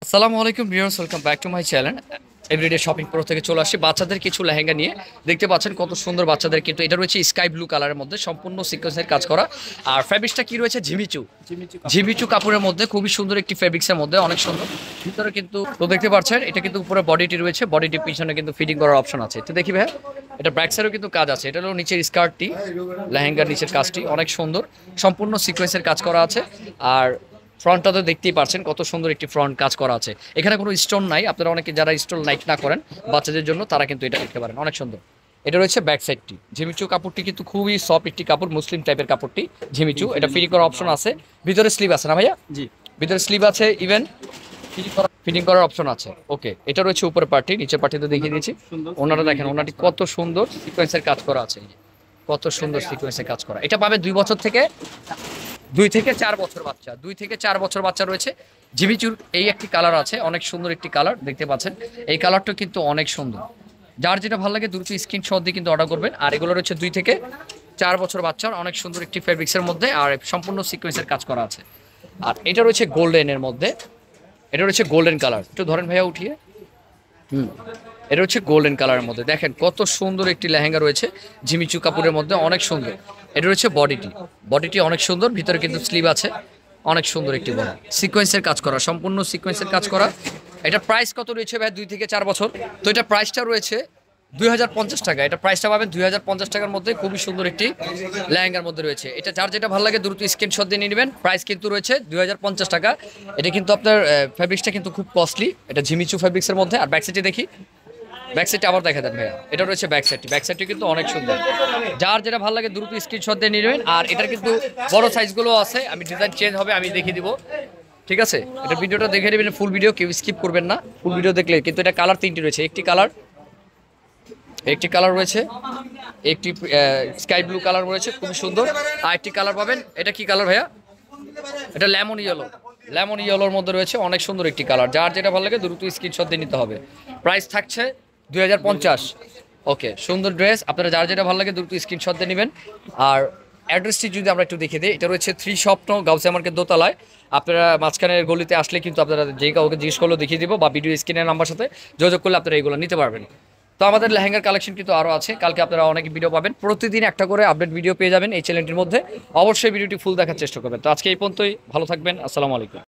আসসালামু আলাইকুম viewers, welcome back to my channel. Everyday Shopping Pro থেকে চলে আসছি বাচ্চাদের কিছু লেহেঙ্গা নিয়ে। দেখতে পাচ্ছেন কত সুন্দর বাচ্চাদের, কিন্তু এটা রয়েছে স্কাই ব্লু কালারের মধ্যে, সম্পূর্ণ সিকোয়েন্সের কাজ করা। আর ফ্যাব্রিক্সটা কি রয়েছে? ঝিমিচু। ঝিমিচু কাপড়ের মধ্যে খুবই সুন্দর একটি ফ্যাব্রিক্সের মধ্যে, অনেক সুন্দর। ভিতরে কিন্তু তো দেখতে পাচ্ছেন, এটা কিন্তু উপরে বডিটি রয়েছে, বডিটির পিছনে কিন্তু ফিটিং করার অপশন আছে। তো দেখি ভাই, এটা ব্যাক সাইডেও কিন্তু কাজ আছে। এটা হলো নিচের স্কার্টটি, লেহেঙ্গার নিচের কাজটি অনেক সুন্দর, সম্পূর্ণ সিকোয়েন্সের কাজ করা আছে। আর ফ্রন্টটা তো দেখতেই পাচ্ছেন কত সুন্দর একটি ফ্রন্ট কাজ করা আছে। এখানে কোনো স্টোন নাই, আপনারা অনেকে যারা স্টোন লাইক না করেন বাচ্চাদের জন্য, তারা কিন্তু এটা দেখতে পারেন, অনেক সুন্দর। এটা রয়েছে ব্যাক সাইডটি। ঝিমিচু কাপড়টি কিন্তু খুবই সফট একটি কাপড়, মুসলিম টাইপের কাপড়টি ঝিমিচু। এটা ফিটিং করার অপশন আছে, ভিতরে স্লিভ আছে না ভাইয়া? জি। ভিতরে স্লিভ আছে, ইভেন ফিটিং করার অপশন আছে। ওকে, এটা রয়েছে উপরের পার্টি, নিচের পার্টিতে দেখিয়ে দিয়েছি। ওনারা দেখেন, ওনাটি কত সুন্দর সিকোয়েন্সের কাজ করা আছে, কত সুন্দর সিকোয়েন্সের কাজ করা। এটা পাবে 2 থেকে 4 বছর বাচ্চা, 2 থেকে 4 বছর বাচ্চা রয়েছে। জিমিচুর এই একটি কালার আছে, অনেক সুন্দর একটি কালার দেখতে পাচ্ছেন। এই কালারটা কিন্তু অনেক সুন্দর, যার যেটা ভালো লাগে দ্রুত স্ক্রিনশট দিয়ে কিন্তু অর্ডার করবেন। আর এগুলো রয়েছে 2 থেকে 4 বছর বাচ্চার, অনেক সুন্দর একটি ফেব্রিক্সের মধ্যে, আর সম্পূর্ণ সিকোয়েন্সের কাজ করা আছে। আর এটা রয়েছে গোল্ডেনের মধ্যে, এটা রয়েছে গোল্ডেন কালার। একটু ধরেন ভাইয়া উঠিয়ে। এটা হচ্ছে গোল্ডেন কালারের মধ্যে, দেখেন কত সুন্দর একটি লেহেঙ্গা রয়েছে ঝিমিচু কাপড়ের মধ্যে, অনেক সুন্দর। এটা রয়েছে বডিটি, বডিটি অনেক সুন্দর, ভিতরে কিন্তু স্লিভ আছে, অনেক সুন্দর একটি বডি, সিকোয়েন্সের কাজ করা, সম্পূর্ণ সিকোয়েন্সের কাজ করা। এটা প্রাইস কত রয়েছে ভাই? 2 থেকে 4 বছর। তো এটা প্রাইসটা রয়েছে 2050 টাকা। এটা প্রাইসটা পাবেন 2050 টাকার মধ্যে, খুবই সুন্দর একটি লেহেঙ্গার মধ্যে রয়েছে। এটা যার যেটা ভালো লাগে দ্রুত স্ক্রিনশট দিয়ে নিয়ে নেবেন। প্রাইস কিন্তু রয়েছে 2050 টাকা। এটা কিন্তু আপনার ফ্যাব্রিক্সটা কিন্তু খুব কস্টলি, এটা ঝিমিচু ফ্যাব্রিক্সের মধ্যে। আর ব্যাক সাইডে দেখি, ব্যাক সাইডে আবার দেখা দেন ভাইয়া, এটা রয়েছে ব্যাক সাইডটি। ব্যাক সাইডটি কিন্তু অনেক সুন্দর, যার যেটা ভালো লাগে দ্রুত স্ক্রিনশট দিয়ে নিয়ে নেবেন। আর এটার কিন্তু বড় সাইজগুলো আছে, আমি ডিজাইন চেঞ্জ হবে আমি দেখিয়ে দিব, ঠিক আছে? এটা ভিডিওটা দেখে নেবেন, ফুল ভিডিও কেউ স্কিপ করবেন না, ফুল ভিডিও দেখলে। কিন্তু এটা কালার 3টি রয়েছে, একটি কালার রয়েছে, একটি স্কাই ব্লু কালার রয়েছে, খুবই সুন্দর। আর একটি কালার পাবেন, এটা কি কালার ভাইয়া? এটা লেমন ইয়েলো, লেমন ইয়েলোর মধ্যে রয়েছে, অনেক সুন্দর একটি কালার। যার যেটা ভালো লাগে দ্রুত স্ক্রিনশট দিয়ে নিতে হবে। প্রাইস থাকছে 2050। ওকে, সুন্দর ড্রেস, আপনারা যার যেটা ভালো লাগে দ্রুত স্ক্রিনশট দিয়ে নেবেন। আর অ্যাড্রেসটি যদি আমরা একটু দেখে দিই, এটা রয়েছে 3 স্বপ্ন গাউসিয়া মার্কেট দোতলায়। আপনারা মাঝখানের গলিতে আসলে কিন্তু আপনারা যে কাউকে জিজ্ঞেস করলেও দেখিয়ে দিব, বা ভিডিও স্ক্রিনের নাম্বার সাথে যোগাযোগ করলে আপনারা এইগুলো নিতে পারবেন। তো আমাদের লেহেঙ্গার কালেকশন কিন্তু আরও আছে, কালকে আপনারা অনেক ভিডিও পাবেন, প্রতিদিন একটা করে আপডেট ভিডিও পেয়ে যাবেন এই চ্যানেলটির মধ্যে। অবশ্যই ভিডিওটি ফুল দেখার চেষ্টা করবেন। তো আজকে এই পর্যন্তই, ভালো থাকবেন, আসসালামু আলাইকুম।